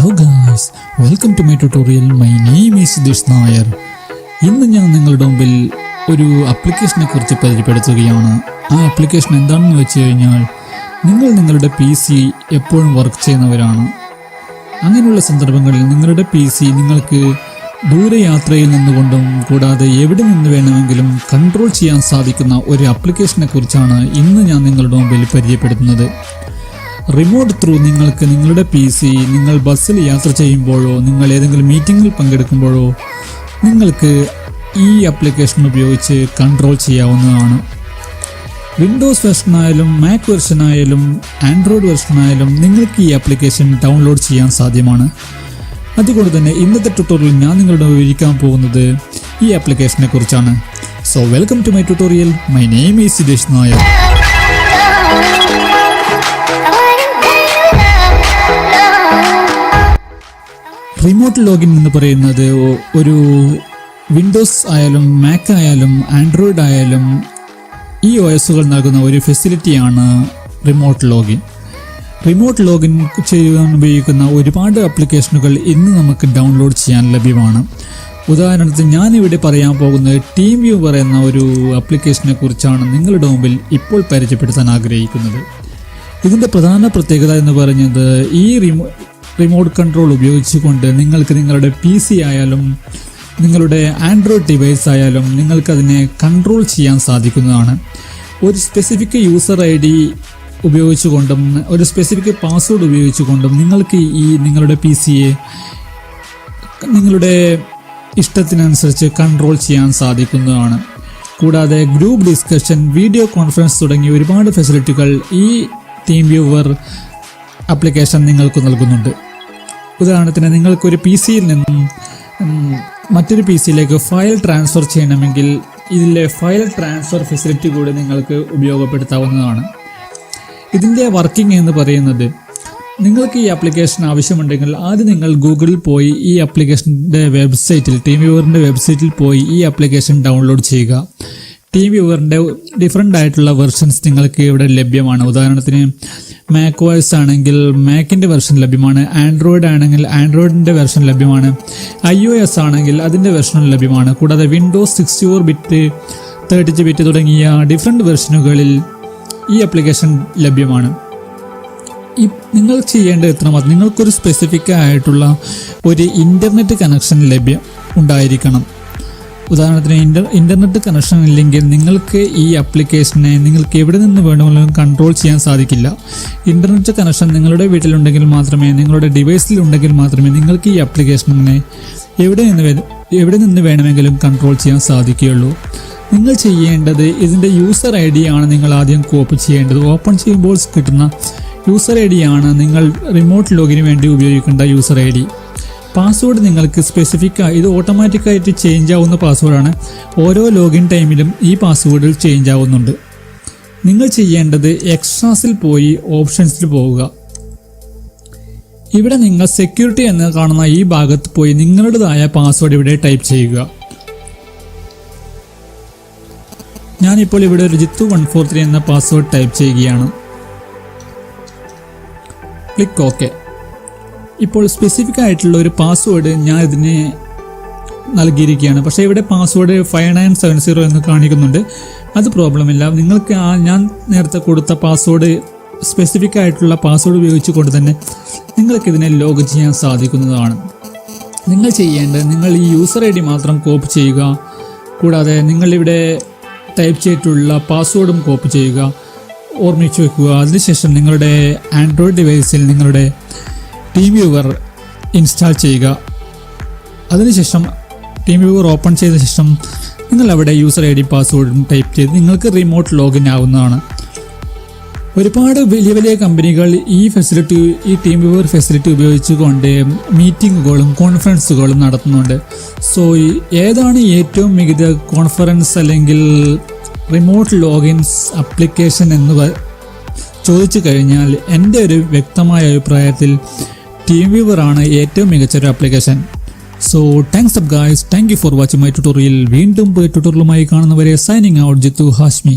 Hello guys, welcome to my tutorial. My name is Jithuhasmi. ഇന്ന് ഞാൻ നിങ്ങളുടെ മുമ്പിൽ ഒരു ആപ്ലിക്കേഷനെ കുറിച്ച് പരിചയപ്പെടുത്തുകയാണ്. ആ ആപ്ലിക്കേഷൻ എന്താണെന്ന് വെച്ച് കഴിഞ്ഞാൽ, നിങ്ങൾ നിങ്ങളുടെ PC എപ്പോഴും വർക്ക് ചെയ്യുന്നവരാണ്. അങ്ങനെയുള്ള സന്ദർഭങ്ങളിൽ നിങ്ങളുടെ PC നിങ്ങൾക്ക് ദൂരെ യാത്രയിൽ നിന്നുകൊണ്ടും കൂടാതെ എവിടെ നിന്ന് വേണമെങ്കിലും കൺട്രോൾ ചെയ്യാൻ സാധിക്കുന്ന ഒരു ആപ്ലിക്കേഷനെ കുറിച്ചാണ് ഇന്ന് ഞാൻ നിങ്ങളുടെ മുമ്പിൽ പരിചയപ്പെടുത്തുന്നത്. റിമോട്ട് ത്രൂ നിങ്ങൾക്ക് നിങ്ങളുടെ PC നിങ്ങൾ ബസ്സിൽ യാത്ര ചെയ്യുമ്പോഴോ നിങ്ങൾ ഏതെങ്കിലും മീറ്റിങ്ങിൽ പങ്കെടുക്കുമ്പോഴോ നിങ്ങൾക്ക് ഈ ആപ്ലിക്കേഷൻ ഉപയോഗിച്ച് കൺട്രോൾ ചെയ്യാവുന്നതാണ്. വിൻഡോസ് വെർഷനായാലും മാക് വെർഷനായാലും ആൻഡ്രോയിഡ് വെർഷനായാലും നിങ്ങൾക്ക് ഈ ആപ്ലിക്കേഷൻ ഡൗൺലോഡ് ചെയ്യാൻ സാധ്യമാണ്. അതുകൊണ്ട് തന്നെ ഇന്നത്തെ ട്യൂട്ടോറിയൽ ഞാൻ നിങ്ങളുടെ വിവരിക്കാൻ പോകുന്നത് ഈ ആപ്ലിക്കേഷനെ കുറിച്ചാണ്. So welcome to my tutorial. My name is Jithuhasmi. Remote login എന്ന് പറയുന്നത് ഒരു വിൻഡോസ് ആയാലും മാക് ആയാലും ആൻഡ്രോയിഡ് ആയാലും ഈ OSകൾ നൽകുന്ന ഒരു ഫെസിലിറ്റിയാണ് റിമോട്ട് ലോഗിൻ. റിമോട്ട് ലോഗിൻ ചെയ്യാൻ ഉപയോഗിക്കുന്ന ഒരുപാട് ആപ്ലിക്കേഷനുകൾ ഇന്ന് നമുക്ക് ഡൗൺലോഡ് ചെയ്യാൻ ലഭ്യമാണ്. ഉദാഹരണത്തിന് ഞാനിവിടെ പറയാൻ പോകുന്നത് ടീം വ്യൂവർ എന്ന ഒരു ആപ്ലിക്കേഷനെ കുറിച്ചാണ് നിങ്ങളുടെ മുമ്പിൽ ഇപ്പോൾ പരിചയപ്പെടുത്താൻ ആഗ്രഹിക്കുന്നത്. ഇതിൻ്റെ പ്രധാന പ്രത്യേകത എന്ന് പറയുന്നത്, ഈ റിമോട്ട് കൺട്രോൾ ഉപയോഗിച്ചുകൊണ്ട് നിങ്ങൾക്ക് നിങ്ങളുടെ PC ആയാലും നിങ്ങളുടെ ആൻഡ്രോയിഡ് ഡിവൈസ് ആയാലും നിങ്ങൾക്കതിനെ കൺട്രോൾ ചെയ്യാൻ സാധിക്കുന്നതാണ്. ഒരു സ്പെസിഫിക് യൂസർ ID ഉപയോഗിച്ചുകൊണ്ടും ഒരു സ്പെസിഫിക് പാസ്വേഡ് ഉപയോഗിച്ചുകൊണ്ടും നിങ്ങൾക്ക് ഈ നിങ്ങളുടെ PCയെ നിങ്ങളുടെ ഇഷ്ടത്തിനനുസരിച്ച് കൺട്രോൾ ചെയ്യാൻ സാധിക്കുന്നതാണ്. കൂടാതെ ഗ്രൂപ്പ് ഡിസ്കഷൻ, വീഡിയോ കോൺഫറൻസ് തുടങ്ങിയ ഒരുപാട് ഫെസിലിറ്റികൾ ഈ ടീം വ്യൂവർ ആപ്ലിക്കേഷൻ നിങ്ങൾക്ക് നൽകുന്നുണ്ട്. ഉദാഹരണത്തിന് നിങ്ങൾക്കൊരു PCയിൽ നിന്നും മറ്റൊരു PCയിലേക്ക് ഫയൽ ട്രാൻസ്ഫർ ചെയ്യണമെങ്കിൽ ഇതിലെ ഫയൽ ട്രാൻസ്ഫർ ഫെസിലിറ്റി കൂടി നിങ്ങൾക്ക് ഉപയോഗപ്പെടുത്താവുന്നതാണ്. ഇതിൻ്റെ വർക്കിംഗ് എന്ന് പറയുന്നത്, നിങ്ങൾക്ക് ഈ ആപ്ലിക്കേഷൻ ആവശ്യമുണ്ടെങ്കിൽ ആദ്യം നിങ്ങൾ ഗൂഗിളിൽ പോയി ഈ ആപ്ലിക്കേഷൻ്റെ വെബ്സൈറ്റിൽ ടീം വ്യൂവറിൻ്റെ വെബ്സൈറ്റിൽ പോയി ഈ ആപ്ലിക്കേഷൻ ഡൗൺലോഡ് ചെയ്യുക. ടീം വ്യൂവറിൻ്റെ ഡിഫറെൻ്റ് ആയിട്ടുള്ള വെർഷൻസ് നിങ്ങൾക്ക് ഇവിടെ ലഭ്യമാണ്. ഉദാഹരണത്തിന് മാക് OS ആണെങ്കിൽ മാക്കിൻ്റെ വെർഷൻ ലഭ്യമാണ്, ആൻഡ്രോയിഡ് ആണെങ്കിൽ ആൻഡ്രോയിഡിൻ്റെ വെർഷൻ ലഭ്യമാണ്, iOS ആണെങ്കിൽ അതിൻ്റെ വെർഷനും ലഭ്യമാണ്. കൂടാതെ വിൻഡോസ് 64 ബിറ്റ് 32 ബിറ്റ് തുടങ്ങിയ ഡിഫറെൻ്റ് വെർഷനുകളിൽ ഈ ആപ്ലിക്കേഷൻ ലഭ്യമാണ്. നിങ്ങൾ ചെയ്യേണ്ടത് എത്രമാത്രം, നിങ്ങൾക്കൊരു സ്പെസിഫിക് ആയിട്ടുള്ള ഒരു ഇൻ്റർനെറ്റ് കണക്ഷൻ ഉണ്ടായിരിക്കണം. ഉദാഹരണത്തിന് ഇൻ്റർനെറ്റ് കണക്ഷൻ ഇല്ലെങ്കിൽ നിങ്ങൾക്ക് ഈ ആപ്ലിക്കേഷനെ നിങ്ങൾക്ക് എവിടെ നിന്ന് വേണമെങ്കിലും കൺട്രോൾ ചെയ്യാൻ സാധിക്കില്ല. ഇൻ്റർനെറ്റ് കണക്ഷൻ നിങ്ങളുടെ വീട്ടിലുണ്ടെങ്കിൽ മാത്രമേ, നിങ്ങളുടെ ഡിവൈസിൽ ഉണ്ടെങ്കിൽ മാത്രമേ നിങ്ങൾക്ക് ഈ ആപ്ലിക്കേഷനെ എവിടെ നിന്ന് വേണമെങ്കിലും കൺട്രോൾ ചെയ്യാൻ സാധിക്കുകയുള്ളൂ. നിങ്ങൾ ചെയ്യേണ്ടത്, ഇതിൻ്റെ യൂസർ ID ആണ് നിങ്ങൾ ആദ്യം കോപ്പി ചെയ്യേണ്ടത്. ഓപ്പൺ ചെയ്യുമ്പോൾ കിട്ടുന്ന യൂസർ ID ആണ് നിങ്ങൾ റിമോട്ട് ലോഗിന് വേണ്ടി ഉപയോഗിക്കേണ്ട യൂസർ ID. പാസ്വേഡ് നിങ്ങൾക്ക് ഇത് ഓട്ടോമാറ്റിക്കായിട്ട് ചേഞ്ച് ആവുന്ന പാസ്വേഡാണ്. ഓരോ ലോഗിൻ ടൈമിലും ഈ പാസ്വേഡിൽ ചേഞ്ച് ആവുന്നുണ്ട്. നിങ്ങൾ ചെയ്യേണ്ടത് എക്സ്ട്രാസിൽ പോയി ഓപ്ഷൻസിൽ പോവുക. ഇവിടെ നിങ്ങൾ സെക്യൂരിറ്റി എന്ന് കാണുന്ന ഈ ഭാഗത്ത് പോയി നിങ്ങളുടേതായ പാസ്വേഡ് ഇവിടെ ടൈപ്പ് ചെയ്യുക. ഞാനിപ്പോൾ ഇവിടെ ഒരു Jithu143 എന്ന പാസ്വേഡ് ടൈപ്പ് ചെയ്യുകയാണ്. Click OK. ഇപ്പോൾ സ്പെസിഫിക് ആയിട്ടുള്ള ഒരു പാസ്വേഡ് ഞാൻ ഇതിന് നൽകിയിരിക്കുകയാണ്. പക്ഷേ ഇവിടെ പാസ്വേഡ് 5970 എന്ന് കാണിക്കുന്നുണ്ട്. അത് പ്രോബ്ലമില്ല. നിങ്ങൾക്ക് ഞാൻ നേരത്തെ കൊടുത്ത പാസ്വേഡ്, സ്പെസിഫിക് ആയിട്ടുള്ള പാസ്വേഡ് ഉപയോഗിച്ചുകൊണ്ട് തന്നെ നിങ്ങൾക്കിതിനെ ലോഗ് ചെയ്യാൻ സാധിക്കുന്നതാണ്. നിങ്ങൾ ചെയ്യേണ്ടത്, നിങ്ങൾ ഈ യൂസർ ID മാത്രം കോപ്പി ചെയ്യുക. കൂടാതെ നിങ്ങളിവിടെ ടൈപ്പ് ചെയ്തിട്ടുള്ള പാസ്വേഡും കോപ്പി ചെയ്യുക, ഓർമ്മിച്ച് വെക്കുക. അതിനുശേഷം നിങ്ങളുടെ ആൻഡ്രോയിഡ് ഡിവൈസിൽ നിങ്ങളുടെ ടീം വ്യൂവർ ഇൻസ്റ്റാൾ ചെയ്യുക. അതിനുശേഷം ടീം വ്യൂവർ ഓപ്പൺ ചെയ്ത ശേഷം നിങ്ങൾ അവിടെ യൂസർ ID പാസ്വേഡും ടൈപ്പ് ചെയ്ത് നിങ്ങൾക്ക് റിമോട്ട് ലോഗിൻ ആവുന്നതാണ്. ഒരുപാട് വലിയ വലിയ കമ്പനികൾ ഈ ടീം വ്യൂവർ ഫെസിലിറ്റി ഉപയോഗിച്ചുകൊണ്ട് മീറ്റിങ്ങുകളും കോൺഫറൻസുകളും നടത്തുന്നുണ്ട്. സോ ഏതാണ് ഏറ്റവും മികച്ച കോൺഫറൻസ് അല്ലെങ്കിൽ റിമോട്ട് ലോഗിൻസ് ആപ്ലിക്കേഷൻ എന്ന് ചോദിച്ചു കഴിഞ്ഞാൽ എൻ്റെ ഒരു വ്യക്തമായ അഭിപ്രായത്തിൽ ടീം വ്യൂവർ ആണ് ഏറ്റവും മികച്ച ഒരു application. So thanks up guys, thank you for watching my tutorial. വീണ്ടും ട്യൂട്ടോറിയലുമായി കാണുന്നവരെ സൈനിങ് ഔട്ട്, ജിത്തുഹാസ്മി.